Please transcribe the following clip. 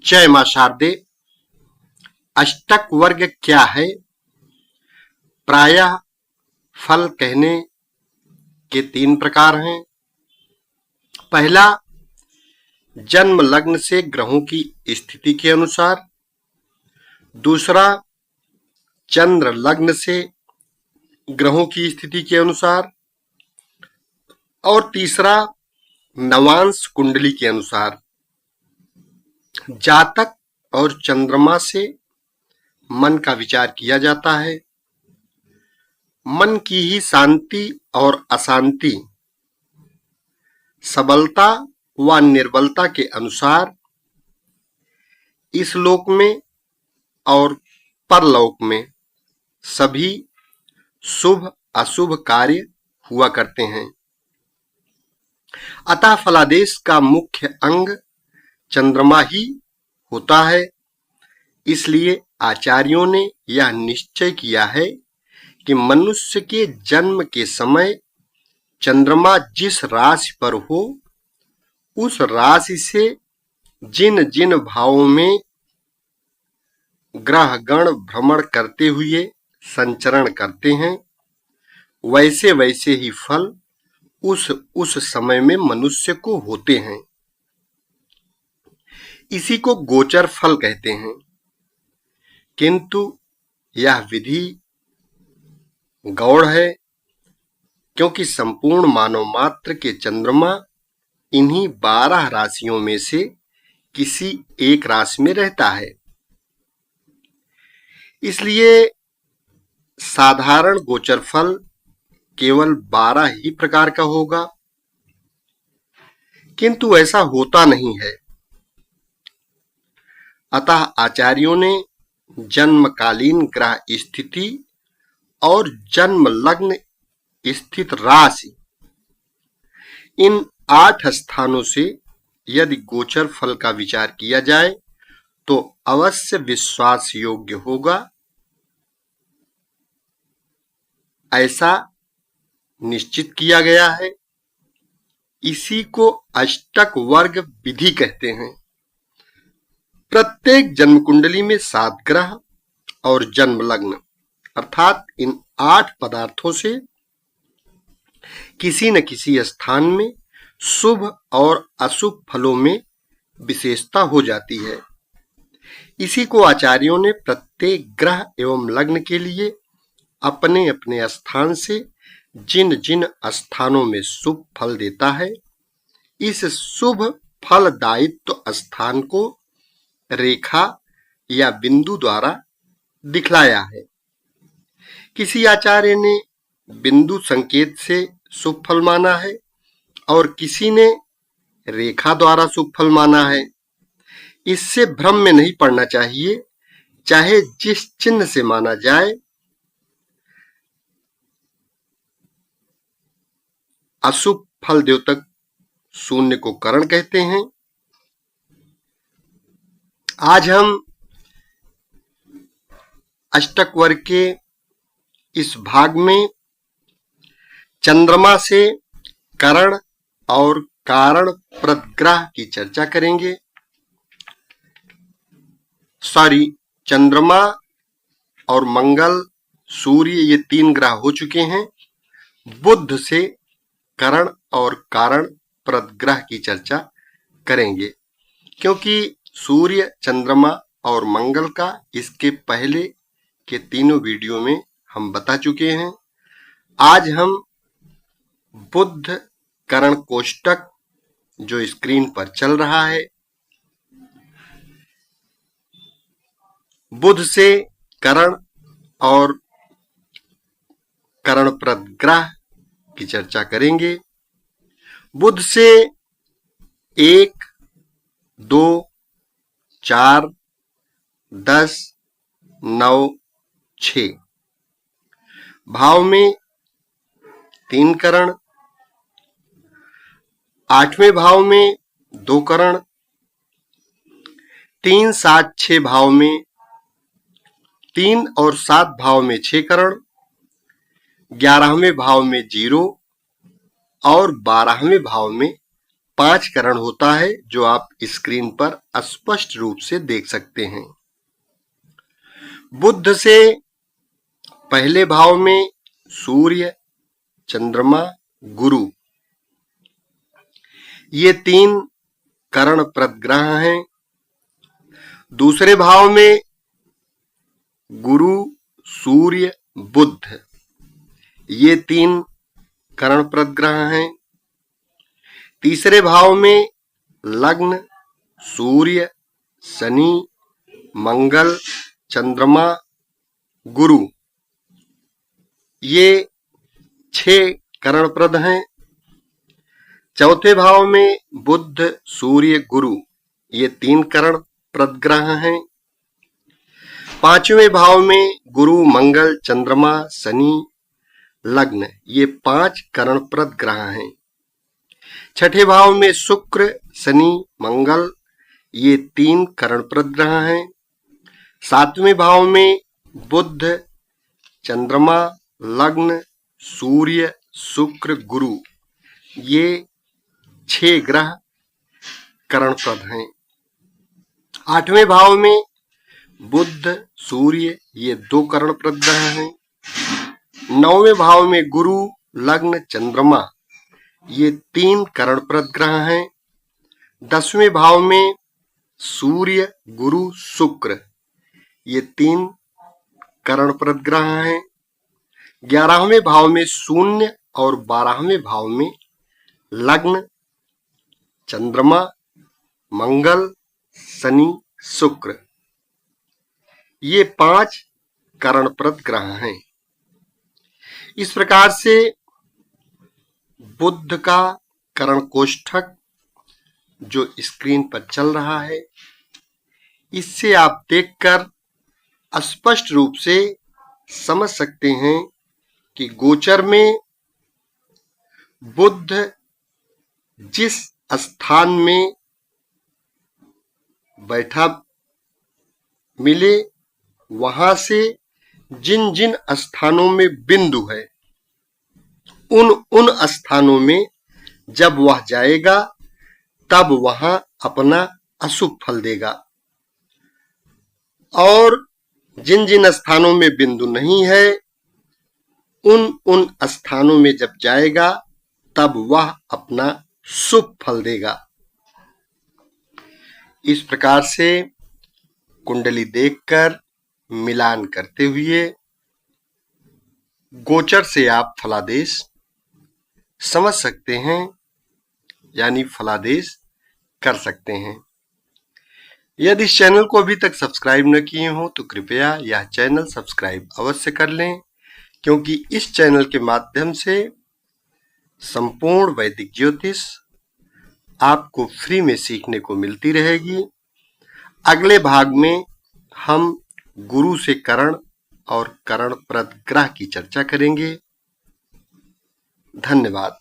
जय मां शारदे। अष्टक वर्ग क्या है? प्रायः फल कहने के 3 प्रकार हैं। पहला, जन्म लग्न से ग्रहों की स्थिति के अनुसार। दूसरा, चंद्र लग्न से ग्रहों की स्थिति के अनुसार। और तीसरा, नवांश कुंडली के अनुसार। जातक और चंद्रमा से मन का विचार किया जाता है। मन की ही शांति और अशांति, सबलता व निर्बलता के अनुसार इस लोक में और परलोक में सभी शुभ अशुभ कार्य हुआ करते हैं। अतः फलादेश का मुख्य अंग चंद्रमा ही होता है। इसलिए आचार्यों ने यह निश्चय किया है कि मनुष्य के जन्म के समय चंद्रमा जिस राशि पर हो, उस राशि से जिन जिन भावों में ग्रह गण भ्रमण करते हुए संचरण करते हैं, वैसे वैसे ही फल उस समय में मनुष्य को होते हैं। इसी को गोचर फल कहते हैं। किंतु यह विधि गौड़ है, क्योंकि संपूर्ण मानव मात्र के चंद्रमा इन्हीं 12 राशियों में से किसी एक राशि में रहता है। इसलिए साधारण गोचर फल केवल 12 ही प्रकार का होगा। किंतु ऐसा होता नहीं है। अतः आचार्यों ने जन्मकालीन ग्रह स्थिति और जन्म लग्न स्थित राशि, इन 8 स्थानों से यदि गोचर फल का विचार किया जाए तो अवश्य विश्वास योग्य होगा। ऐसा निश्चित किया गया है। इसी को अष्टक वर्ग विधि कहते हैं। प्रत्येक जन्म कुंडली में 7 ग्रह और जन्म लग्न अर्थात इन 8 पदार्थों से किसी न किसी स्थान में शुभ और अशुभ फलों में विशेषता हो जाती है। इसी को आचार्यों ने प्रत्येक ग्रह एवं लग्न के लिए अपने अपने स्थान से जिन जिन स्थानों में शुभ फल देता है, इस शुभ फलदायित्व स्थान को रेखा या बिंदु द्वारा दिखलाया है। किसी आचार्य ने बिंदु संकेत से शुभ फल माना है और किसी ने रेखा द्वारा शुभ फल माना है। इससे भ्रम में नहीं पड़ना चाहिए। चाहे जिस चिन्ह से माना जाए, अशुभ फल द्योतक शून्य को करण कहते हैं। आज हम अष्टक वर्ग के इस भाग में चंद्रमा से करण और कारण प्रदग्रह की चर्चा करेंगे। चंद्रमा और मंगल, सूर्य, ये 3 ग्रह हो चुके हैं। बुध से करण और कारण प्रदग्रह की चर्चा करेंगे, क्योंकि सूर्य, चंद्रमा और मंगल का इसके पहले के 3 वीडियो में हम बता चुके हैं। आज हम बुध करण कोष्टक, जो स्क्रीन पर चल रहा है, बुध से करण और करण प्रदग्रह की चर्चा करेंगे। बुध से 1, 2, 4, 10, 9, 6 भाव में 3 करण, 8वें भाव में 2 करण, 3, 7, 6 भाव में 3 और 7 भाव में 6 करण, 11वें भाव में 0 और 12वें भाव में 5 करण होता है जो आप स्क्रीन पर स्पष्ट रूप से देख सकते हैं। बुध से पहले भाव में सूर्य, चंद्रमा, गुरु, ये 3 करणप्रद ग्रह हैं। दूसरे भाव में गुरु, सूर्य, बुध, ये 3 करणप्रद ग्रह हैं। तीसरे भाव में लग्न, सूर्य, शनि, मंगल, चंद्रमा, गुरु, ये 6 करणप्रद हैं। चौथे भाव में बुध, सूर्य, गुरु, ये 3 करणप्रद ग्रह हैं। पांचवें भाव में गुरु, मंगल, चंद्रमा, शनि, लग्न, ये 5 करणप्रद ग्रह हैं। छठे भाव में शुक्र, शनि, मंगल, ये 3 करणप्रद ग्रह हैं। सातवें भाव में बुध, चंद्रमा, लग्न, सूर्य, शुक्र, गुरु, ये 6 ग्रह करणप्रद हैं। आठवें भाव में बुध, सूर्य, ये 2 करणप्रद ग्रह हैं। नौवें भाव में गुरु, लग्न, चंद्रमा, ये 3 करणप्रद ग्रह हैं। 10वें भाव में सूर्य, गुरु, शुक्र, ये 3 करणप्रद ग्रह हैं। 11वें भाव में शून्य और 12वें भाव में लग्न, चंद्रमा, मंगल, शनि, शुक्र, ये 5 करणप्रद ग्रह हैं। इस प्रकार से बुध का करण कोष्ठक जो स्क्रीन पर चल रहा है, इससे आप देखकर स्पष्ट रूप से समझ सकते हैं कि गोचर में बुध जिस स्थान में बैठा मिले, वहां से जिन जिन स्थानों में बिंदु है, उन स्थानों में जब वह जाएगा तब वहां अपना अशुभ फल देगा, और जिन जिन स्थानों में बिंदु नहीं है, उन स्थानों में जब जाएगा तब वह अपना शुभ फल देगा। इस प्रकार से कुंडली देखकर मिलान करते हुए गोचर से आप फलादेश समझ सकते हैं, यानी फलादेश कर सकते हैं। यदि इस चैनल को अभी तक सब्सक्राइब न किए हो तो कृपया यह चैनल सब्सक्राइब अवश्य कर लें, क्योंकि इस चैनल के माध्यम से संपूर्ण वैदिक ज्योतिष आपको फ्री में सीखने को मिलती रहेगी। अगले भाग में हम गुरु से करण और करणप्रद ग्रह की चर्चा करेंगे। धन्यवाद।